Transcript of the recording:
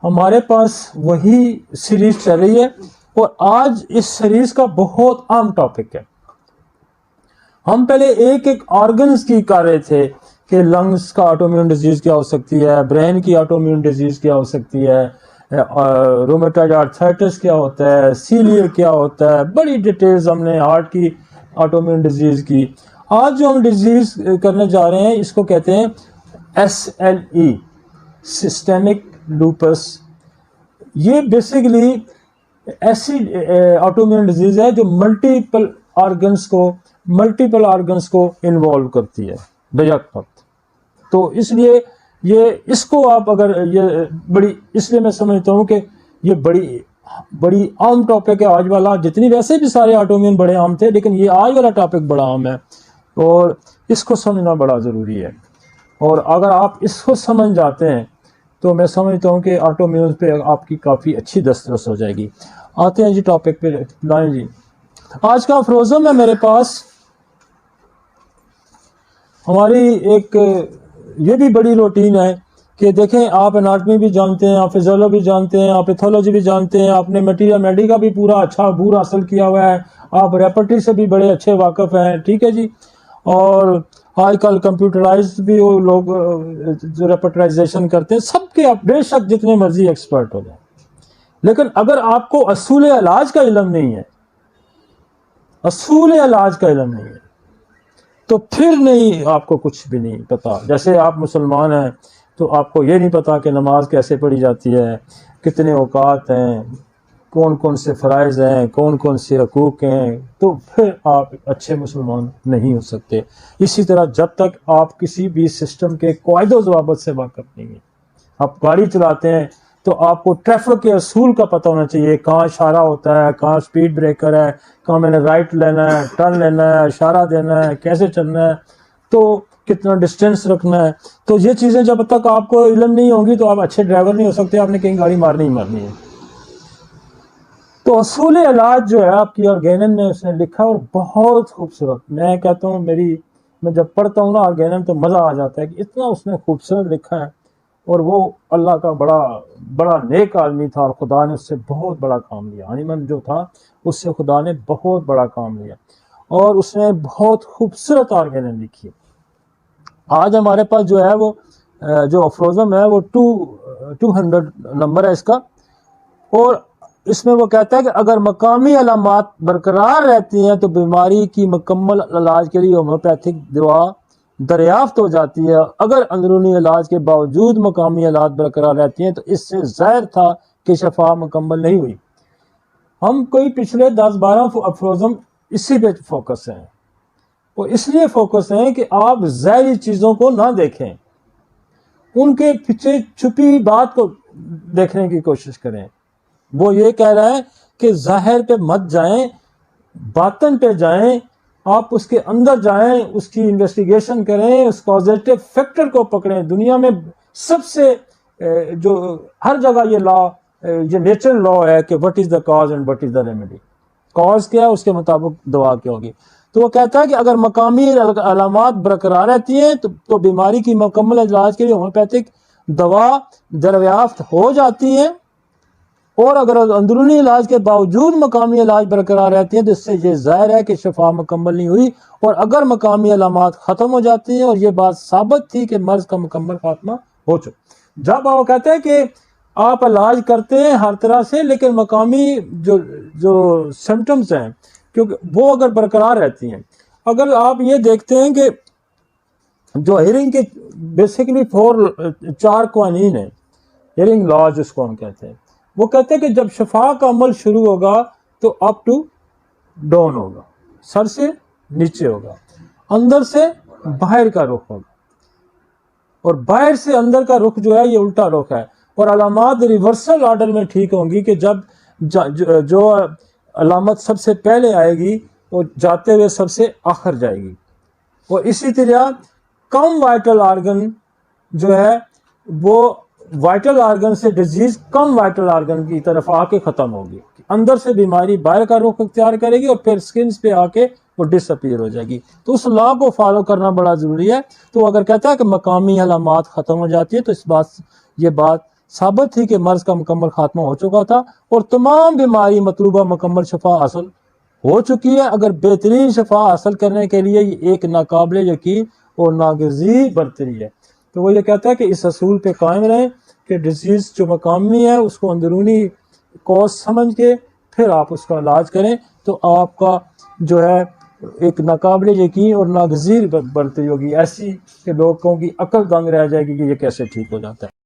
ہمارے پاس وہی سیریز چل رہی ہے، اور آج اس سیریز کا بہت عام ٹاپک ہے. ہم پہلے ایک ایک آرگنز کی کر رہے تھے کہ لنگس کا آٹومیون ڈیزیز کیا ہو سکتی ہے، برین کی آٹومیون ڈیزیز کیا ہو سکتی ہے، رومیٹائڈ آرتھرائٹس کیا ہوتا ہے، سیلیک کیا ہوتا ہے، بڑی ڈیٹیلز ہم نے ہارٹ کی آٹومیون ڈیزیز کی. آج جو ہم ڈیزیز کرنے جا رہے ہیں اس کو کہتے ہیں SLE، سسٹمک لوپس. یہ بیسیکلی ایسی آٹومیون ڈیزیز ہے جو ملٹیپل آرگنز کو انوالو کرتی ہے بیک وقت. تو اس لیے اس کو آپ اگر اس لیے میں سمجھتا ہوں کہ یہ بڑی عام ٹاپک ہے آج والا. جتنی ویسے بھی سارے آٹومیون بڑے عام تھے، لیکن یہ آج والا ٹاپک بڑا عام ہے اور اس کو سمجھنا بڑا ضروری ہے. اور اگر آپ اس کو سمجھ جاتے ہیں تو میں سمجھتا ہوں کہ آٹومیون پہ آپ کی کافی اچھی دسترس ہو جائے گی. آتے ہیں جی ٹاپک پہ. لائیں جی، آج کا افروزم ہے میرے پاس. ہماری ایک یہ بھی بڑی روٹین ہے کہ دیکھیں، آپ اناٹمی بھی جانتے ہیں، آپ فزیولوجی بھی جانتے ہیں، آپ پیتھولوجی بھی جانتے ہیں، آپ نے میٹیریا میڈی کا بھی پورا اچھا عبور حاصل کیا ہوا ہے، آپ ریپرٹری سے بھی بڑے اچھے واقف ہیں. ٹھیک ہے جی. اور آج کل کمپیوٹرائز بھی وہ لوگ جو ریپرٹرائزیشن کرتے ہیں، سب کے بے شک جتنے مرضی ایکسپرٹ ہو جائیں، لیکن اگر آپ کو اصول علاج کا علم نہیں ہے، تو پھر نہیں، آپ کو کچھ بھی نہیں پتا. جیسے آپ مسلمان ہیں تو آپ کو یہ نہیں پتا کہ نماز کیسے پڑھی جاتی ہے، کتنے اوقات ہیں، کون کون سے فرائض ہیں، کون کون سے حقوق ہیں، تو پھر آپ اچھے مسلمان نہیں ہو سکتے. اسی طرح جب تک آپ کسی بھی سسٹم کے قواعد و ضوابط سے واقف نہیں ہیں، آپ گاڑی چلاتے ہیں تو آپ کو ٹریفک کے اصول کا پتہ ہونا چاہیے. کہاں اشارہ ہوتا ہے، کہاں سپیڈ بریکر ہے، کہاں میں نے رائٹ لینا ہے، ٹرن لینا ہے، اشارہ دینا ہے، کیسے چلنا ہے، تو کتنا ڈسٹینس رکھنا ہے. تو یہ چیزیں جب تک آپ کو علم نہیں ہوگی تو آپ اچھے ڈرائیور نہیں ہو سکتے. آپ نے کہیں گاڑی مارنی ہے. تو اصول علاج جو ہے آپ کی آرگینن نے اس نے لکھا، اور بہت خوبصورت. میں کہتا ہوں میں جب پڑھتا ہوں نا آرگینن تو مزہ آ جاتا ہے کہ اتنا اس نے خوبصورت لکھا ہے. اور وہ اللہ کا بڑا نیک آدمی تھا، اور خدا نے اس سے بہت بڑا کام لیا. ہانیمن جو تھا اس سے خدا نے بہت بڑا کام لیا، اور اس نے بہت خوبصورت آرگینن لکھی. آج ہمارے پاس جو ہے وہ جو افروزم ہے وہ 200 نمبر ہے اس کا. اور اس میں وہ کہتا ہے کہ اگر مقامی علامات برقرار رہتی ہیں تو بیماری کی مکمل علاج کے لیے ہومیوپیتھک دوا دریافت ہو جاتی ہے. اگر اندرونی علاج کے باوجود مقامی علامات برقرار رہتی ہیں تو اس سے ظاہر تھا کہ شفا مکمل نہیں ہوئی. ہم کوئی پچھلے 10-12 افروزم اسی پہ فوکس ہیں، اور اس لیے فوکس ہیں کہ آپ ظاہری چیزوں کو نہ دیکھیں، ان کے پیچھے چھپی بات کو دیکھنے کی کوشش کریں. وہ یہ کہہ رہا ہے کہ ظاہر پہ مت جائیں، باطن پہ جائیں، آپ اس کے اندر جائیں، اس کی انویسٹیگیشن کریں، اس کازیٹیو فیکٹر کو پکڑیں. دنیا میں سب سے جو ہر جگہ یہ نیچرل لا ہے کہ what is the cause and what is the remedy. Cause کیا ہے، اس کے مطابق دوا کیا ہوگی. تو وہ کہتا ہے کہ اگر مقامی علامات برقرار رہتی ہیں تو بیماری کی مکمل علاج کے لیے ہومیوپیتھک دوا دریافت ہو جاتی ہے، اور اگر اندرونی علاج کے باوجود مقامی علاج برقرار رہتی ہیں تو اس سے یہ ظاہر ہے کہ شفا مکمل نہیں ہوئی. اور اگر مقامی علامات ختم ہو جاتی ہیں، اور یہ بات ثابت تھی کہ مرض کا مکمل خاتمہ ہو چکا. جب وہ کہتے ہیں کہ آپ علاج کرتے ہیں ہر طرح سے، لیکن مقامی جو سمٹمز ہیں کیونکہ وہ اگر برقرار رہتی ہیں. اگر آپ یہ دیکھتے ہیں کہ جو ہیئرنگ کے بیسیکلی 4 قوانین ہیں، ہیئرنگ لا جس کو ہم کہتے ہیں، وہ کہتے ہیں کہ جب شفا کا عمل شروع ہوگا تو اپ ٹو ڈاؤن ہوگا، سر سے نیچے ہوگا، اندر سے باہر کا رخ ہوگا، اور باہر سے اندر کا رخ جو ہے یہ الٹا رخ ہے. اور علامات ریورسل آرڈر میں ٹھیک ہوں گی کہ جب جو علامت سب سے پہلے آئے گی وہ جاتے ہوئے سب سے آخر جائے گی. اور اسی طرح کم وائٹل آرگن جو ہے وہ وائٹل آرگن سے ڈیزیز کم وائٹل آرگن کی طرف آ کے ختم ہوگی. اندر سے بیماری باہر کا رخ اختیار کرے گی اور پھر سکنز پہ آ کے وہ ڈس اپیئر ہو جائے گی. تو اس لا کو فالو کرنا بڑا ضروری ہے. تو اگر کہتا ہے کہ مقامی علامات ختم ہو جاتی ہے تو یہ بات ثابت تھی کہ مرض کا مکمل خاتمہ ہو چکا تھا اور تمام بیماری مطلوبہ مکمل شفا حاصل ہو چکی ہے۔ اگر بہترین شفا حاصل کرنے کے لیے یہ ایک ناقابل یقین اور ناگزیر برتری ہے، تو وہ یہ کہتا ہے کہ اس اصول پہ قائم رہیں کہ ڈیزیز جو مقامی ہے اس کو اندرونی کوز سمجھ کے پھر آپ اس کا علاج کریں، تو آپ کا جو ہے ایک ناقابل یقین اور ناگزیر برتری ہوگی، ایسی کہ لوگوں کی عقل دنگ رہ جائے گی کہ یہ کیسے ٹھیک ہو جاتا ہے۔